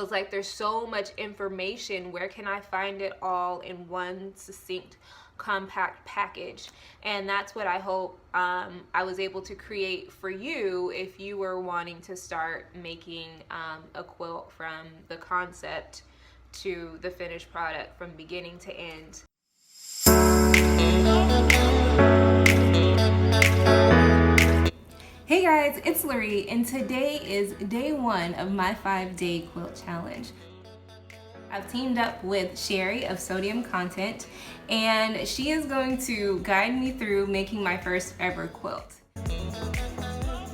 was like, there's so much information, where can I find it all in one succinct, compact package? And that's what I hope I was able to create for you if you were wanting to start making a quilt from the concept to the finished product, from beginning to end. Hey guys, it's Laree, and today is day 1 of my 5-day quilt challenge. I've teamed up with Sheri of Sodium Content, and she is going to guide me through making my first ever quilt.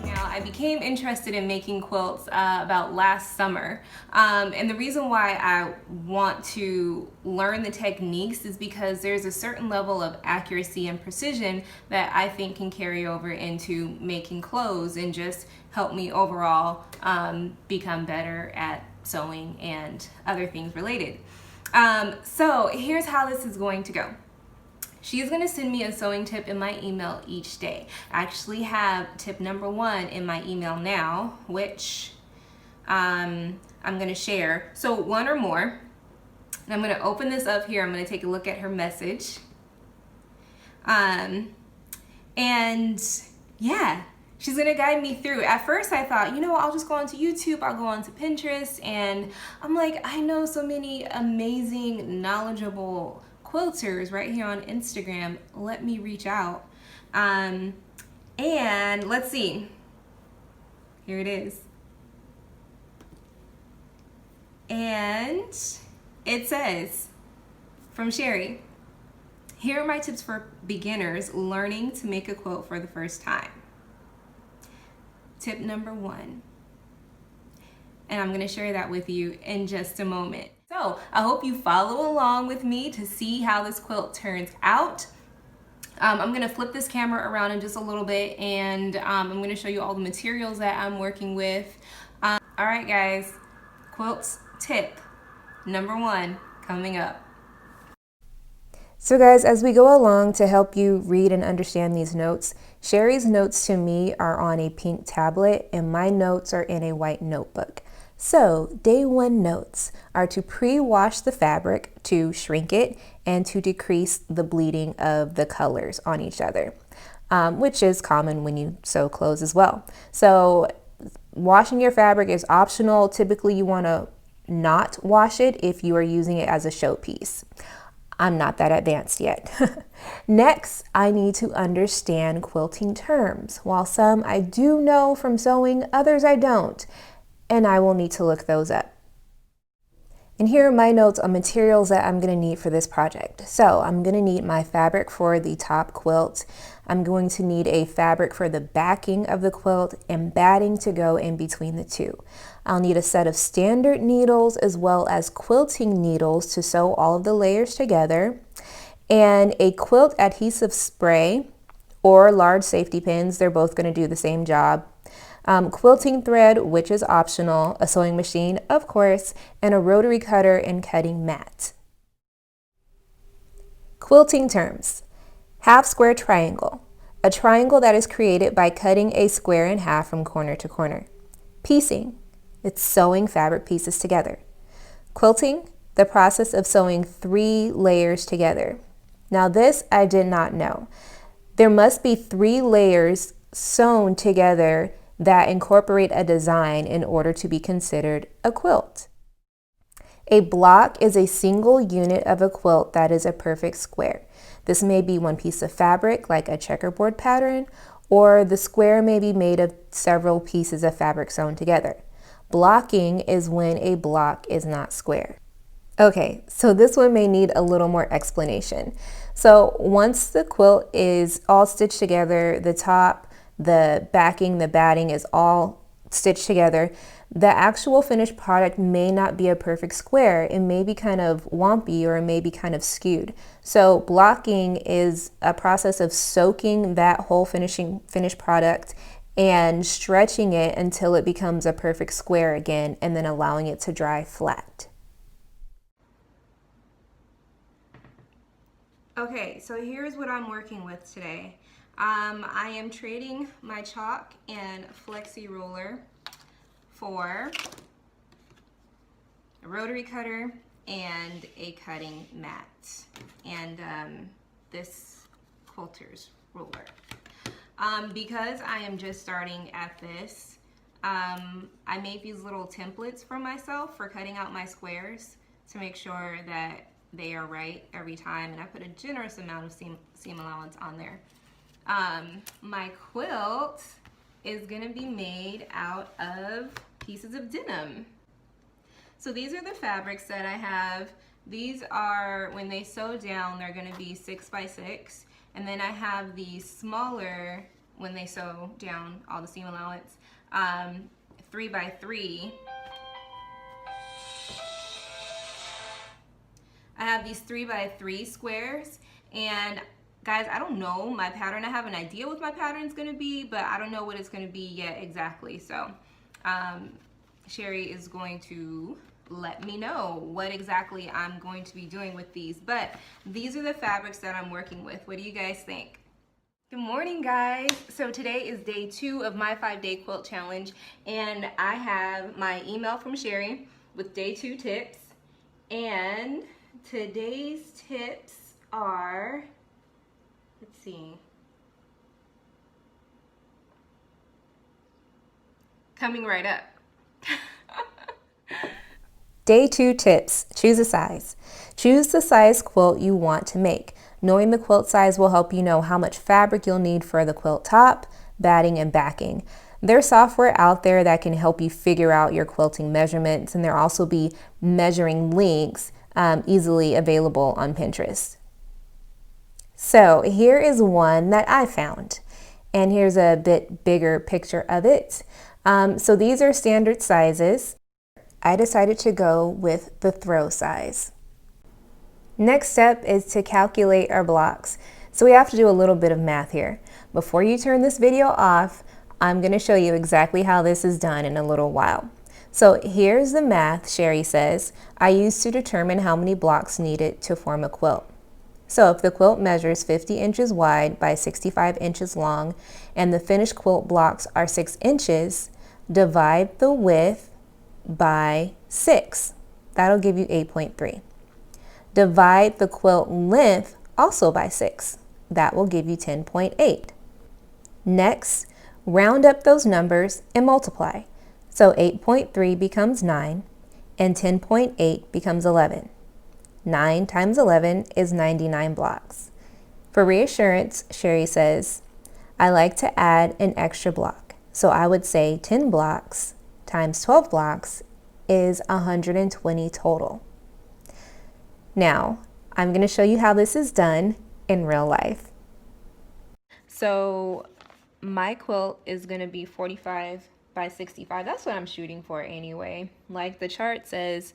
Now, I became interested in making quilts about last summer, and the reason why I want to learn the techniques is because there's a certain level of accuracy and precision that I think can carry over into making clothes and just help me overall become better at sewing and other things related. So here's how this is going to go. She's going to send me a sewing tip in my email each day. I actually have tip number 1 in my email now, which I'm going to share. So 1 or more. And I'm going to open this up here. I'm going to take a look at her message. And yeah, she's going to guide me through. At first I thought, you know, I'll just go onto YouTube, I'll go onto Pinterest, and I'm like, I know so many amazing, knowledgeable quilters right here on Instagram. Let me reach out. And let's see. Here it is. And it says, from Sheri, here are my tips for beginners learning to make a quilt for the first time. Tip number 1. And I'm going to share that with you in just a moment. So I hope you follow along with me to see how this quilt turns out. I'm going to flip this camera around in just a little bit, and I'm going to show you all the materials that I'm working with. All right, guys, quilts tip number 1 coming up. So guys, as we go along, to help you read and understand these notes, Sheri's notes to me are on a pink tablet and my notes are in a white notebook. So day 1 notes are to pre-wash the fabric to shrink it and to decrease the bleeding of the colors on each other, which is common when you sew clothes as well. So washing your fabric is optional. Typically you want to not wash it if you are using it as a showpiece. I'm not that advanced yet. Next, I need to understand quilting terms. While some I do know from sewing, others I don't, and I will need to look those up. And here are my notes on materials that I'm going to need for this project. So I'm going to need my fabric for the top quilt. I'm going to need a fabric for the backing of the quilt and batting to go in between the two. I'll need a set of standard needles as well as quilting needles to sew all of the layers together, and a quilt adhesive spray or large safety pins. They're both going to do the same job. Quilting thread, which is optional, a sewing machine, of course, and a rotary cutter and cutting mat. Quilting terms. Half square triangle, a triangle that is created by cutting a square in half from corner to corner. Piecing, it's sewing fabric pieces together. Quilting, the process of sewing 3 layers together. Now this I did not know. There must be 3 layers sewn together that incorporate a design in order to be considered a quilt. A block is a single unit of a quilt that is a perfect square. This may be one piece of fabric, like a checkerboard pattern, or the square may be made of several pieces of fabric sewn together. Blocking is when a block is not square. Okay, so this one may need a little more explanation. So once the quilt is all stitched together, the top, the backing, the batting is all stitched together, the actual finished product may not be a perfect square. It may be kind of wompy or it may be kind of skewed. So blocking is a process of soaking that whole finished product and stretching it until it becomes a perfect square again, and then allowing it to dry flat. Okay, so here's what I'm working with today. I am trading my chalk and flexi ruler for rotary cutter and a cutting mat and this quilter's ruler. Because I am just starting at this, I made these little templates for myself for cutting out my squares to make sure that they are right every time, and I put a generous amount of seam allowance on there. My quilt is gonna be made out of pieces of denim. So these are the fabrics that I have. These are, when they sew down, they're gonna be 6 by 6. And then I have the smaller, when they sew down all the seam allowance, 3 by 3. I have these 3 by 3 squares, and guys, I don't know my pattern. I have an idea what my pattern's gonna be, but I don't know what it's gonna be yet exactly. So Sheri is going to let me know what exactly I'm going to be doing with these. But these are the fabrics that I'm working with. What do you guys think? Good morning, guys. So today is day 2 of my 5-day quilt challenge, and I have my email from Sheri with day 2 tips. And today's tips are, let's see, coming right up. Day 2 tips. Choose a size. Choose the size quilt you want to make. Knowing the quilt size will help you know how much fabric you'll need for the quilt top, batting, and backing. There's software out there that can help you figure out your quilting measurements, and there'll also be measuring links easily available on Pinterest. So here is one that I found, and here's a bit bigger picture of it. So these are standard sizes. I decided to go with the throw size. Next step is to calculate our blocks. So we have to do a little bit of math here. Before you turn this video off, I'm going to show you exactly how this is done in a little while. So here's the math Sheri says I used to determine how many blocks needed to form a quilt. So if the quilt measures 50 inches wide by 65 inches long and the finished quilt blocks are 6 inches, divide the width by 6. That'll give you 8.3. Divide the quilt length also by 6. That will give you 10.8. Next, round up those numbers and multiply. So 8.3 becomes 9 and 10.8 becomes 11. 9 times 11 is 99 blocks. For reassurance, Sheri says, I like to add an extra block. So I would say 10 blocks times 12 blocks is 120 total. Now, I'm going to show you how this is done in real life. So my quilt is going to be 45 by 65. That's what I'm shooting for anyway. Like the chart says,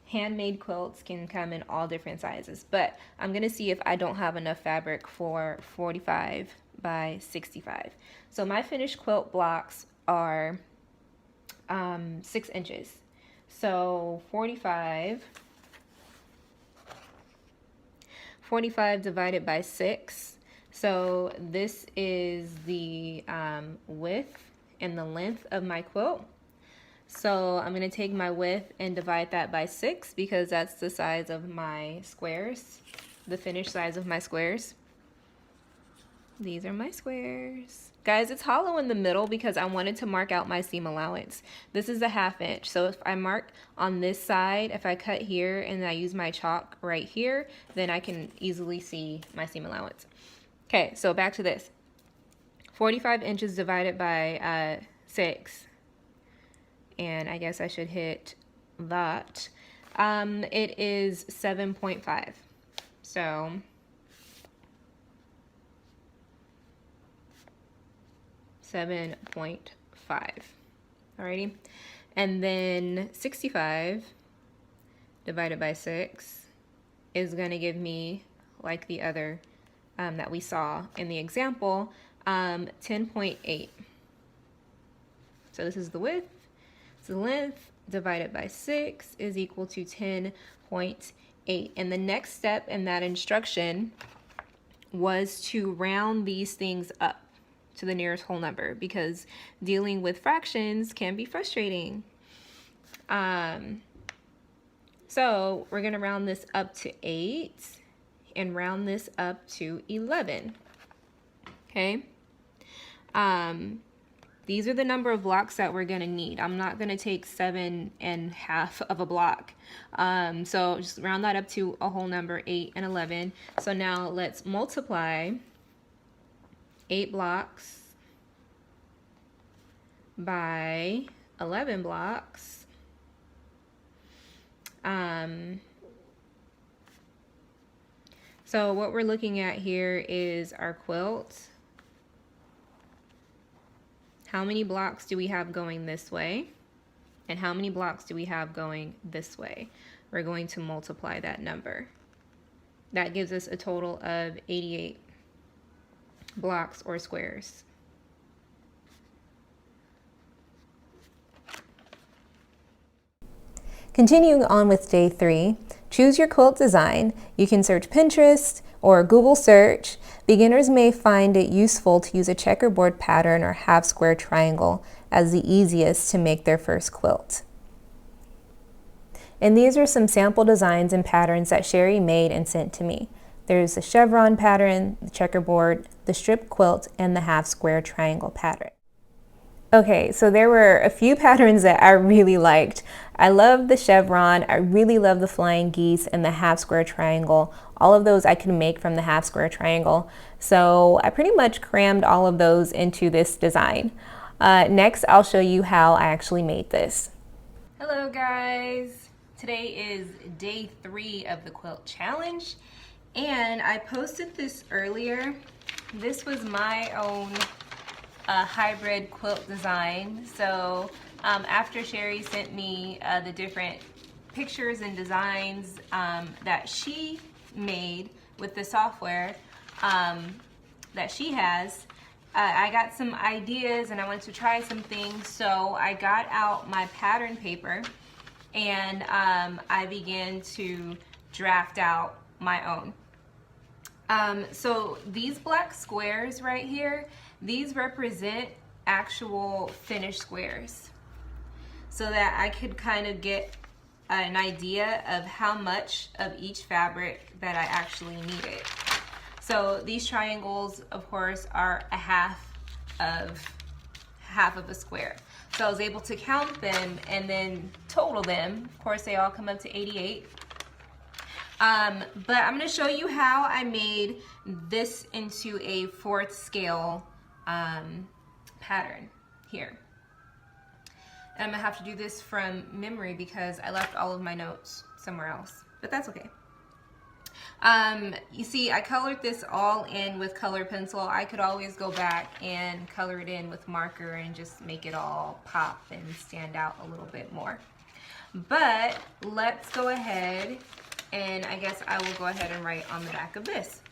handmade quilts can come in all different sizes, but I'm going to see if I don't have enough fabric for 45 by 65. So my finished quilt blocks are 6 inches. So 45 divided by 6. So this is the width and the length of my quilt. So I'm going to take my width and divide that by 6 because that's the size of my squares, the finished size of my squares. These are my squares. Guys, it's hollow in the middle because I wanted to mark out my seam allowance. This is a 1/2 inch. So if I mark on this side, if I cut here and I use my chalk right here, then I can easily see my seam allowance. Okay, so back to this. 45 inches divided by 6. And I guess I should hit that. It is 7.5. So .5. Alrighty. And then 65 divided by 6 is going to give me, like the other that we saw in the example, 10.8. So this is the width. So the length divided by 6 is equal to 10.8. And the next step in that instruction was to round these things up to the nearest whole number because dealing with fractions can be frustrating. So we're gonna round this up to 8 and round this up to 11, okay? These are the number of blocks that we're gonna need. I'm not gonna take 7½ of a block. So just round that up to a whole number, 8 and 11. So now let's multiply 8 blocks by 11 blocks. So what we're looking at here is our quilt. How many blocks do we have going this way? And how many blocks do we have going this way? We're going to multiply that number. That gives us a total of 88 blocks or squares. Continuing on with day 3, choose your quilt design. You can search Pinterest or Google search. Beginners may find it useful to use a checkerboard pattern or half square triangle as the easiest to make their first quilt. And these are some sample designs and patterns that Sheri made and sent to me. There's the chevron pattern, the checkerboard, the strip quilt, and the half square triangle pattern. Okay, so there were a few patterns that I really liked. I love the chevron, I really love the flying geese, and the half square triangle. All of those I can make from the half square triangle. So I pretty much crammed all of those into this design. Next, I'll show you how I actually made this. Hello guys! Today is day 3 of the quilt challenge, and I posted this earlier. This was my own hybrid quilt design. So after Sheri sent me the different pictures and designs that she made with the software that she has, I got some ideas and I wanted to try some things. So I got out my pattern paper and I began to draft out my own. So these black squares right here, these represent actual finished squares, so that I could kind of get an idea of how much of each fabric that I actually needed. So these triangles, of course, are a half of a square. So I was able to count them and then total them. Of course, they all come up to 88. But I'm going to show you how I made this into a 4th scale pattern here. And I'm going to have to do this from memory because I left all of my notes somewhere else, but that's okay. You see, I colored this all in with color pencil. I could always go back and color it in with marker and just make it all pop and stand out a little bit more. But let's go ahead, and I guess I will go ahead and write on the back of this.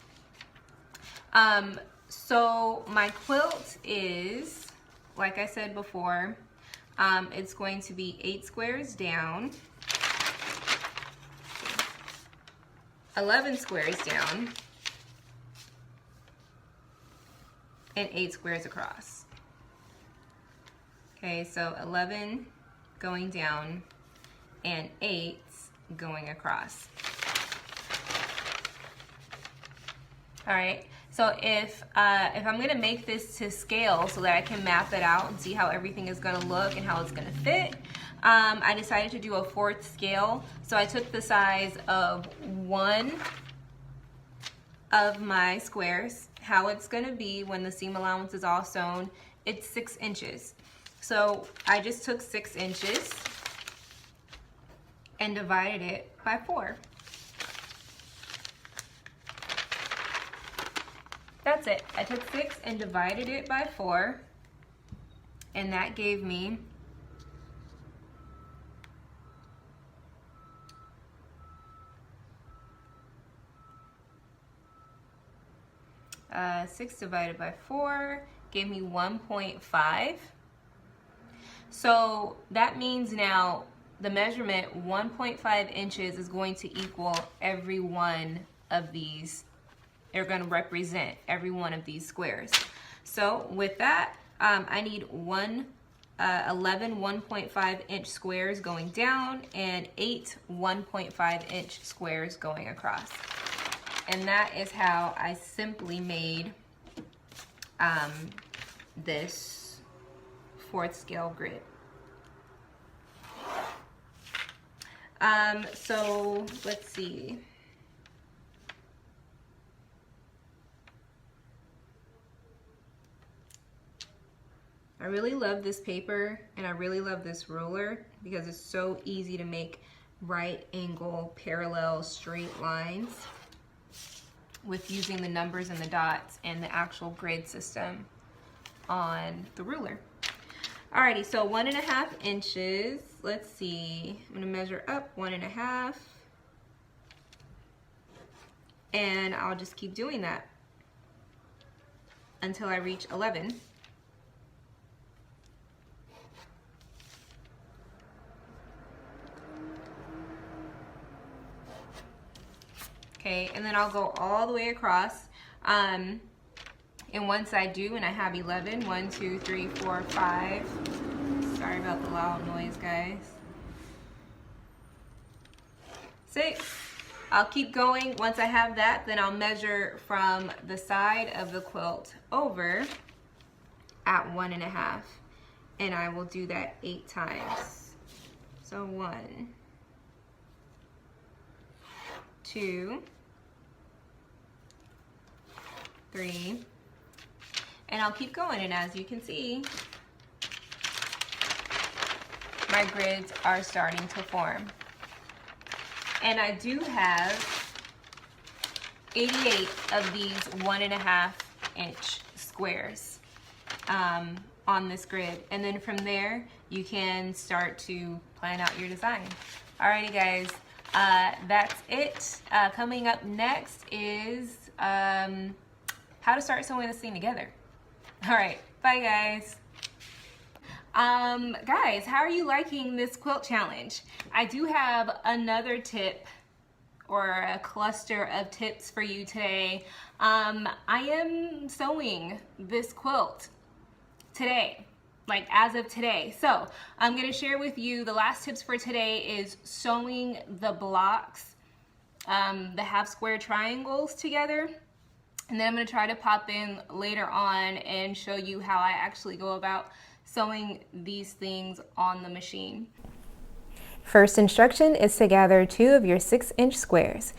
So my quilt is, like I said before, it's going to be 8 squares down, 11 squares down, and 8 squares across. Okay, so 11 going down and 8 going across. All right. So if I'm gonna make this to scale so that I can map it out and see how everything is gonna look and how it's gonna fit, I decided to do a 4th scale. So I took the size of one of my squares. How it's gonna be when the seam allowance is all sewn, it's 6 inches. So I just took 6 inches and divided it by 4. That's it. I took 6 and divided it by 4, and that gave me 6 divided by 4 gave me 1.5. So that means now the measurement 1.5 inches is going to equal every one of these. They're going to represent every one of these squares. So with that, I need 1 11 1.5-inch squares going down, and 8 1.5-inch squares going across. And that is how I simply made this 4th scale grid. So let's see. I really love this paper, and I really love this ruler because it's so easy to make right angle, parallel, straight lines with using the numbers and the dots and the actual grid system on the ruler. Alrighty, so 1.5 inches. Let's see, I'm gonna measure up 1.5, and I'll just keep doing that until I reach 11. Okay, and then I'll go all the way across. And once I do, and I have 11, 1, 2, 3, 4, 5. Sorry about the loud noise, guys. 6. I'll keep going. Once I have that, then I'll measure from the side of the quilt over at 1.5. And I will do that 8 times. So 1, 2, 3, and I'll keep going. And as you can see, my grids are starting to form. And I do have 88 of these 1.5-inch squares on this grid. And then from there, you can start to plan out your design. Alrighty, guys. That's it. Coming up next is how to start sewing this thing together. All right, bye guys. Guys, how are you liking this quilt challenge? I do have another tip or a cluster of tips for you today. I am sewing this quilt today, like as of today. So I'm gonna share with you the last tips for today is sewing the blocks, the half square triangles together. And then I'm gonna try to pop in later on and show you how I actually go about sewing these things on the machine. First instruction is to gather 2 of your 6-inch squares.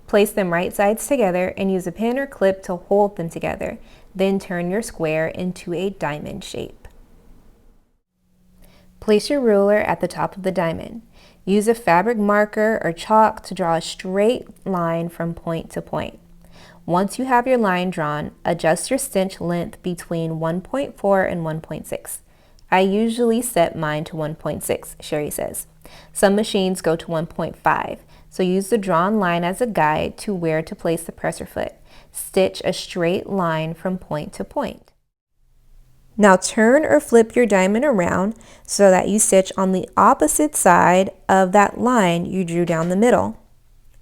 Place them right sides together and use a pin or clip to hold them together. Then turn your square into a diamond shape. Place your ruler at the top of the diamond. Use a fabric marker or chalk to draw a straight line from point to point. Once you have your line drawn, adjust your stitch length between 1.4 and 1.6. I usually set mine to 1.6, Sheri says. Some machines go to 1.5, so use the drawn line as a guide to where to place the presser foot. Stitch a straight line from point to point. Now turn or flip your diamond around so that you stitch on the opposite side of that line you drew down the middle.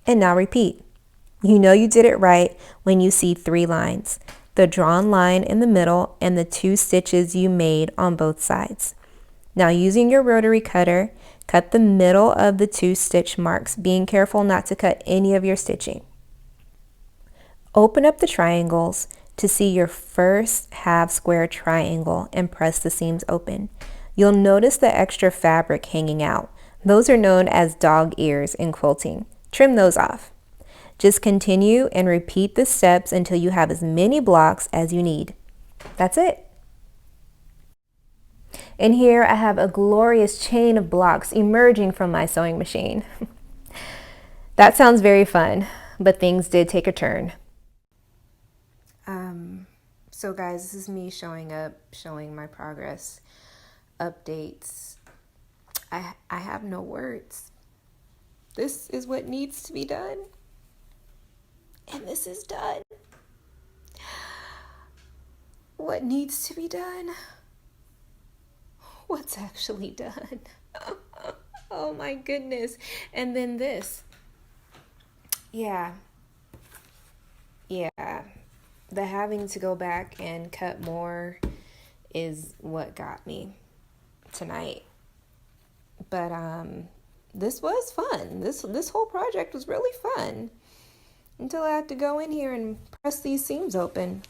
And now repeat. You know you did it right when you see 3 lines, the drawn line in the middle and the 2 stitches you made on both sides. Now using your rotary cutter, cut the middle of the 2 stitch marks, being careful not to cut any of your stitching. Open up the triangles to see your first half square triangle and press the seams open. You'll notice the extra fabric hanging out. Those are known as dog ears in quilting. Trim those off. Just continue and repeat the steps until you have as many blocks as you need. That's it. And here I have a glorious chain of blocks emerging from my sewing machine. That sounds very fun, but things did take a turn. So guys, this is me showing up, showing my progress, updates. I have no words. This is what needs to be done. And this is done. What needs to be done? What's actually done? Oh my goodness. And then this. Yeah. The having to go back and cut more is what got me. tonight. But this was fun. This whole project was really fun until I had to go in here and press these seams open.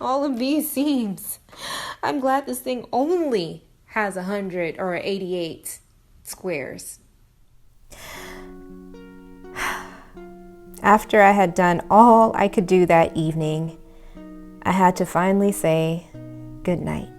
All of these seams. I'm glad this thing only has 100 or 88 squares. After I had done all I could do that evening, I had to finally say good night.